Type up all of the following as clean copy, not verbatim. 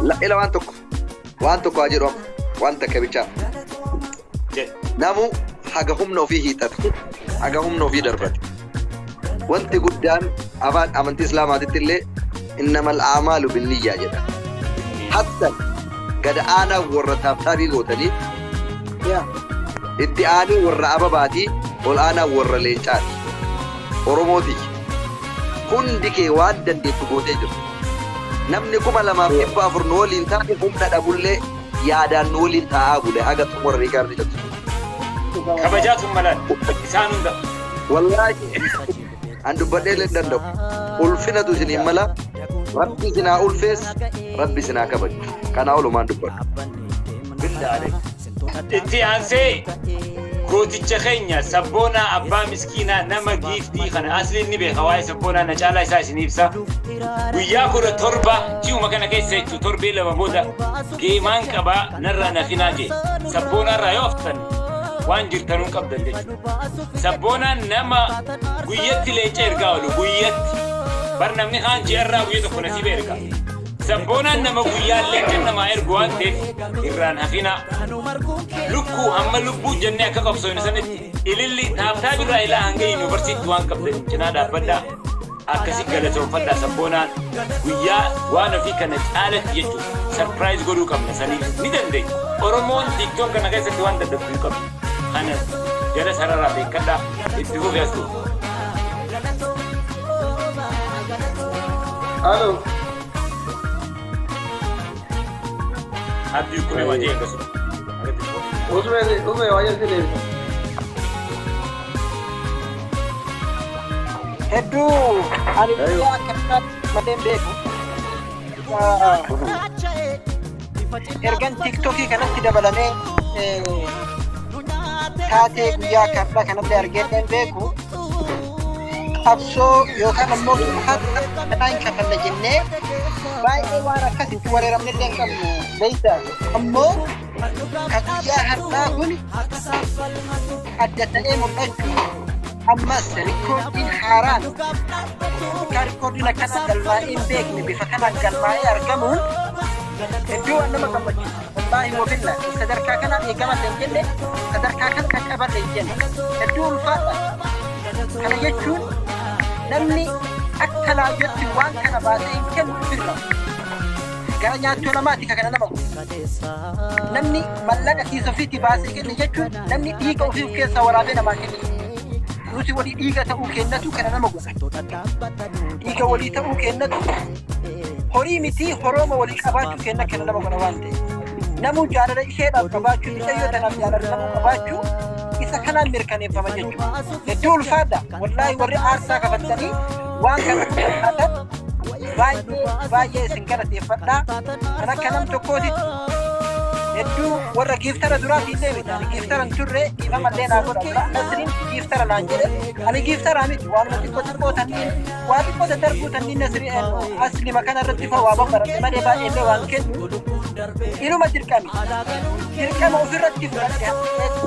لا إلى وانتك أجرهم وانتك بيشاف نامو حاجهم نو فيه تدخل حاجهم نو فيه دربت وانت قدام أبان أمنت إسلام هذه اللي إنما الأعمال بالنية جدا حتى قد أنا ورثها تاري قوتني ادعاني ورا أباباتي والآن ورا لينشان ورموتي هندك وادن دي تقوتي جر نمني كما لما يبقى فرنولين تاني هم ندبول لي يادان نولين تاابو لي أغا تمر ريكار دي كبجاتهم ملان إسانون دا والله عندو بدل دندو ألفنا دوسني ملا ربي سنا ألفس ربي سنا كبج كان أولو ما عندو بدل بالله عليك انتي عنسي كوتي خينيا سبونا أبا مسكينة نما جيفتي خنا أصلي نبي خواي سبونا نجعلها إساس نيبسا وياكل تربة تيو مكان كيسة تربة لما بودا كيمان كبا نرى نخناجي سبونا رايوفتن وانجر تنون قبل ليش سبونا نما قيت ليش إرجعوا قيت برنامج خان جرّا ويدو كنا سيبركا سبونا نما قيال ليش نما إرجعوا تي إيران هفينا لكو هم لبو جنة كقبضون سنة إللي نابتها بالرأيلا هنگي يونيفرسيتي وان قبل جنا دابدا أكسي قلتهم فدا سبونا ويا وانا في كانت آلة يجو سرپرايز قولو كم نساني ندن دي أورمون تيك توك كنا كيسا توان دادبو كم خانس جلس هرارا بيكدا اتفو بياسو الو عبد يكون واجه كسو उसमें वायर से ले हेडू अरिया कट्टा मदें बेकु ergan tiktoki kanatti dabalame taate guyyaa karra kanatti argeen beeku absoo yookaan ammoo kanaan kafalle jennee baay'ee waan akkasitti wareeramne illee hin qabnu beeyta ammoo ka guyyaa har'aa kun adda ta'ee mul'achuu ammas rikoordiin haaraan ka rikoordiin akkana galmaa'ee hin beekne bifa kanaan galmaa'ee argamuun hedduu waan nama gammachiisu wallaahi wabilla sadarkaa kana eegaman hin jenne sadarkaa kana qaqqaban hin jenne hedduu ulfaadha kana jechuun namni akka laayyootti waan kana baasee hin kennu firra gara nyaattuu namaati kana nama namni mallaqa kiisa ofiitti baasee kenne jechuun namni dhiiga ofii keessaa waraabee namaa kenne nuti walii dhiiga ta'uu kennatu kana nama godha dhiiga walii ta'uu kennatu horii miti horooma walii qabaachuu kenna kana nama godha waan ta'e namuu jaalala isheedhaaf qabaachuu isa yoo tanaaf jaalala namuu qabaachuu isa kanaan mirkaneeffama jechuudha hedduu ulfaadha wallaahi warri aarsaa kafattanii waan kana kudhatan baay'ee isin galateeffadhaa kan akka nam tokkootitti hedduu warra giiftara duraatii illee miti ani giiftaran turre dhiifamallee naa godha nasriin giiftara naan jedhe ani giiftaraa miti waanuma xiqqoo xiqqoo tanniin waa xiqqoo daddarbuu tanniin nasrii aslima kana irratti fa'aa waa baradhe malee baay'eellee waan kennu inuma dirqama ofirratti fudhadhe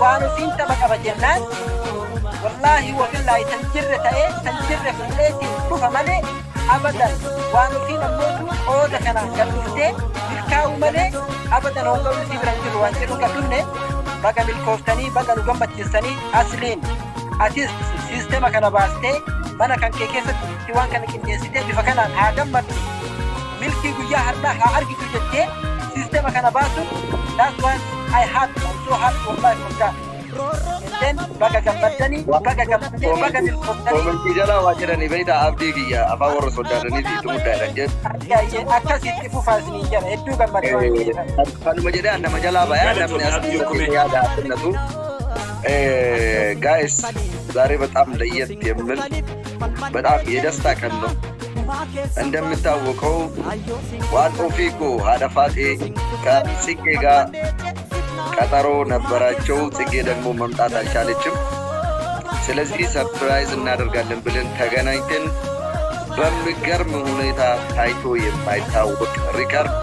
waan ofiin tapha qaba jennaan wallaahi wabillaahi tan jirre ta'ee tan jirre fudheetiin dhufa malee abadan waan ofiin ammootu qooda kanaan kan dhuftee milkaa'u malee abadan hongaru si biran jiru waan jedhu qabdunne baga milkooftanii baga nu gammachiistanii asliin atis siistema kana baastee mana kan kee keessatti waan kana qindeessitee bifa kanaan haa gammaddu milkii guyyaa har'aa haa argitu jettee siistema kana baasu that's why I had I'm so happy wallahi for that then baga gammaddanii baga gammaddee baga milkooftanii komentii jalaa waa jedhanii beeyta abdii kiyya afaan warra sodaatanii itti muddaadhan jedhu akkasitti fufaa isiniin jala hedduu gammadee waan jedhan kanuma jedhee nama jalaa bayaa namni asii yaada addannatu ጋይስ ዛሬ በጣም ለየት የሚል በጣም የደስታ ቀን ነው እንደምታወቀው ዋን ኦፊኮ ሀደፋቴ ከጽጌ ጋር ቀጠሮ ነበራቸው ጽጌ ደግሞ መምጣት አልቻለችም ስለዚህ ሰርፕራይዝ እናደርጋለን ብለን ተገናኝተን በሚገርም ሁኔታ ታይቶ የማይታወቅ ሪከርድ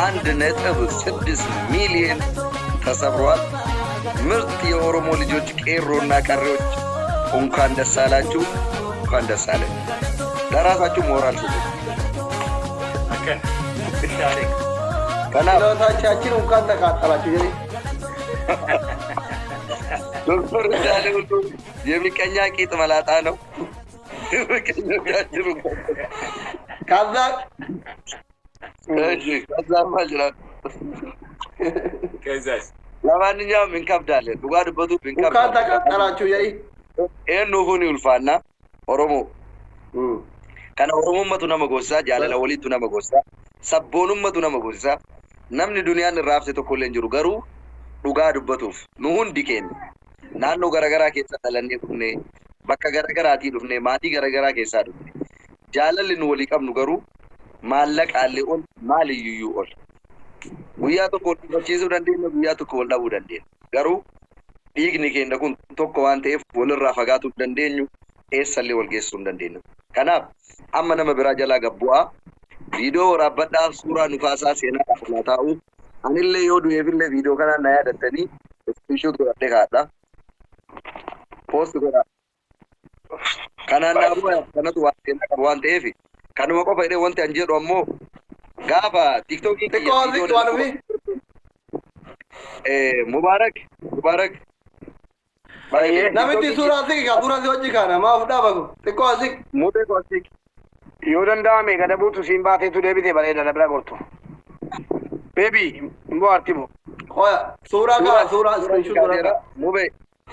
1.6 ሚሊዮን ተሰብሯል ምርጥ የኦሮሞ ልጆች ቄሮና ቀሪዎች እንኳን ደስ አላችሁ እንኳን ደስ አለን ለራሳችሁ ሞራል ስጡ አከን بالله عليك Tachachi nunca anda kata chujeri. Doktor Jale itu dia mikirnya kita malah tahu. Kazak. Kazak majalah. Kazas. Lawannya minkap Jale. Bukan betul minkap. Nunca anda kata chujeri. Nuhuni ulfana Oromo. Karena Oromo matu nama gosa, Jale lawali tu nama gosa. Sabbonum matu nama gosa. Namni dunia ni raf seto kolen juru garu. Dhugaa dubbatuuf nu hundi keenya naannoo garaagaraa keessa dhalannee dhufnee bakka garaagaraatii dhufnee maatii garaagaraa keessaa dhufne jaalalli nu walii qabnu garuu maallaqaallee ol maaliyyuu ol guyyaa tokko wal dhufachiisuu dandeenya guyyaa tokko wal dhabuu dandeenya garuu dhiigni keenya kun tokko waan ta'eef walirraa fagaatuu dandeenyu eessallee wal geessuu hin dandeenyu kanaaf amma nama biraa jalaa gabbu'aa viidiyoo waraabadhaa suuraa nu kaasaa seenaa dhaafnaa taa'u anillee yoo du'eefillee viidiyoo kanaan na yaadatanii ispishoot godhadhee kaadha. Poost godha. Kanaan naafuu kanatu waan ta'eef kanuma qofa jedhee wanti an jedhu ammoo gaafa tiiktookii Mubaarak namichi suuraa asii ka suuraa asii hojii kana maaf dhaabagu xiqqoo asii mutee asii yoo danda'ame gada buutu siin baateetu deebitee bareeda na bira gortu. Baby, mbo artibo. Hoya, suuraa ka suuraa screenshot godhadha. Mube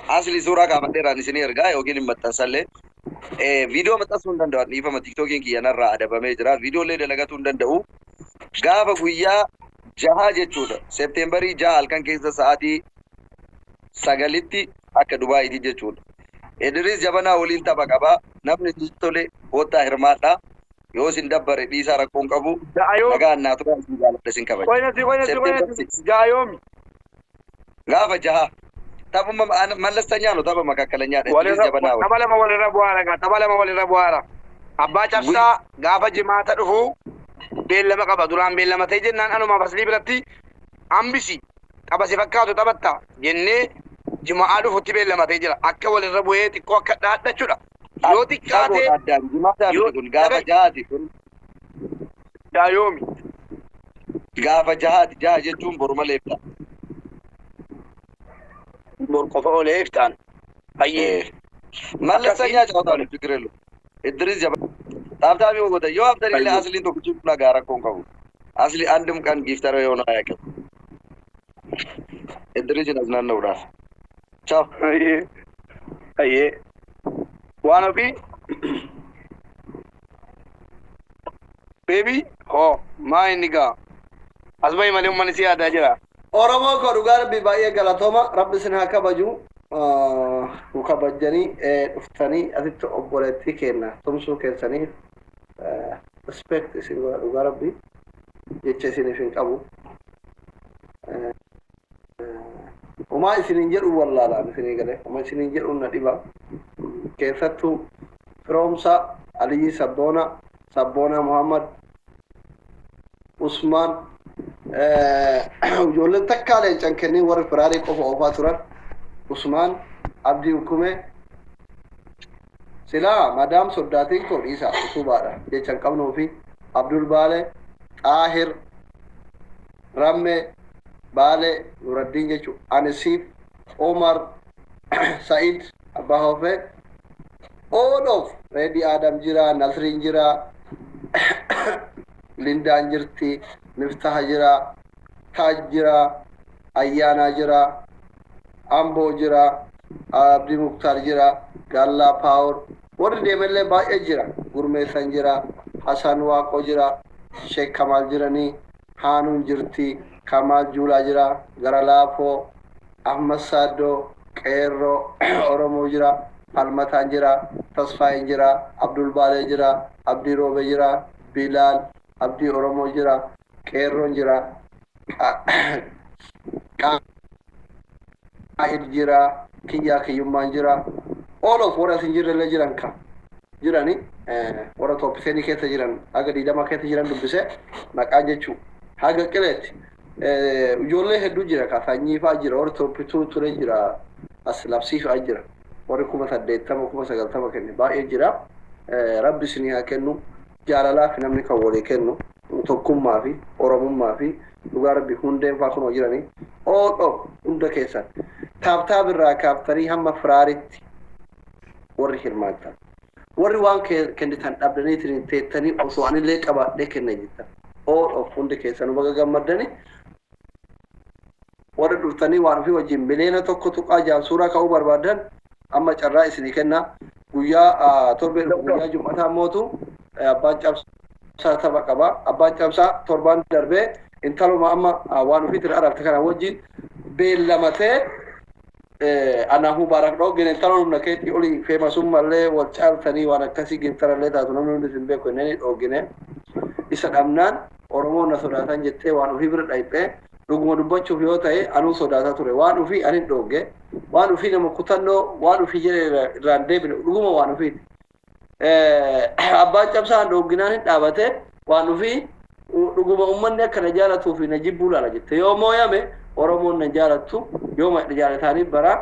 asli suuraa kaafadheeraan isinii ergaa yookiin maxxansallee viidiyoo maxxansuu hin danda'u dhiifama tiiktookiin kiyyanarraa adabamee jira viidiyoolee dalagatuu hin danda'u gaafa guyyaa 6 jechuudha seepteembarii 6 halkan keessa sa'aatii 9tti akka Dubaayitti jechuudha Idris Jabanaa waliin tapha qaba namni tole hoottaa hirmaadha yoo sin dabbare dhiisaa rakkoon qabu nagaan naa tura isin jaaladha isin kabaja Jaayomi. gaafa 6 tapuma malastanyano tapha makakkalanyaadha Idris Jabanaa Tabalama walirra bu'aara. Abbaa cabsaa gaafa jimaata dhufu beellama qaba duraan beellama ta'e jennaan anuma faslii biratti ambisi qaba si fakkaatu taphatta jennee jimaa dhufutti beellama ta'e jira akka walirra bu'ee xiqqoo akka dhaadhachuudha. Yoo xiqqaatee yoo gaafa 6 kun Jaayomi. gaafa 6 jechuun boruma leefta bor qofa olee iftaan. Ayyee. Malasanyaa jawaataan fikirelu. Idris Jabanaa. Taabtaabii ogoota yoo abdanii asliin tokko cimaa gaara koon qabu. Asli andum kan giftara yoo naa yaaqe. Idris naznan nawdaaf. Ciao. Ayyee. Waan ofii Baby, maa inni gaa asuma malee uummanni si yaadaa jira. Oromoo ko dhugaa rabbi baay'ee galatooma rabbi isin haa kabaju nu kabajanii dhuftanii asitti obboleettii kenna tumsuu keessanii respect isin godha dhugaa rabbi jecha isiniif hin qabu umaa isinin jedhu wallaalaan isinii galee umaa isinin jedhu na dhiba keessattuu firoomsa Aliyyi Sabboona Muhammad Usman ijoolleen takkaa leencan kennee warri firaarii qofa oofaa turan Usman Abdii Hukume silaa madaam soddaatiin koo dhiisaa utubaadha jechan qabnuu fi Abdul Baale Xaahir Ramme Baale Nuraddiin jechuun Anisiif Omar Sa'id Abbaa Hoofee all of Reedi Adam jira Nasriin jira Lindaan jirti Miftaha jira Taaj jira Ayyaanaa jira Amboo jira Abdii Muktaar jira Gallaa Paawur warri deemallee baay'ee jira Gurmeessan jira Hasan Waaqoo jira Sheek Kamaal jiranii Haanuun jirti Kamaal Juulaa jira Garalaafoo Ahmad Saaddoo Qeerroo Oromoo jira Almataan jira Tasfaayin jira Abdul Baalee jira Abdii Roobe jira Bilaal Abdii Oromoo jira Qeerroon jira Qaahid jira Kiyyaa Kiyyummaan jira all of warra isin jirrellee jiran ka jirani warra tooppiseenii keessa jiran haga 20 keessa jiran dubbise maqaan jechuu haga qileetti ijoollee hedduu jira ka sanyii fa'aa jira warra tooppituu ture jira as labsii fa'aa jira warri 80 kenne baay'ee jira rabbi isinii haa kennu jaalalaa fi namni kan walii kennu tokkummaa fi oromummaa fi dhugaa rabbi hundeen faa kunoo jiranii hunda keessan taabtaab irraa kaaftanii hamma firaaritti warri hirmaatan warri waan kennitan dhabdaniitiin teettanii osoo anillee qabaadhee kenna jettan hundi keessan baga gammaddanii warri dhuftanii waan ofii wajjin miliyoona tokko tuqaa jaan suuraa ka'uu barbaadan amma carraa isinii kenna guyyaa torbee guyyaa jummataa mootu abbaan cabsaa tapha qaba abbaan cabsaa torbaan darbee intaluma amma waan ofiitiin arabte kana wajjin beellamatee anahu barak dhoggine intaluma keetti olii feemasummallee wal caaltanii waan akkasii gintarallee taatu namni hundi isin beeku inni dhoggine isa dhabnaan oromoon na sodaatan jettee waan ofii bira dhayxee dhuguma dubbachuuf yoo ta'e anuu sodaataa ture waan ofii anin dhogge waan ofii nama kutannoo waan ofii jedhe irraan deebine dhuguma waan ofii abbaan cabsaan dhogginaan hin dhaabate waan ofii dhuguma ummanni akka na jaalatuu fi na jibbuu laala jette yoo mooyame oromoon na jaalattu yoo ma jaalataanii bara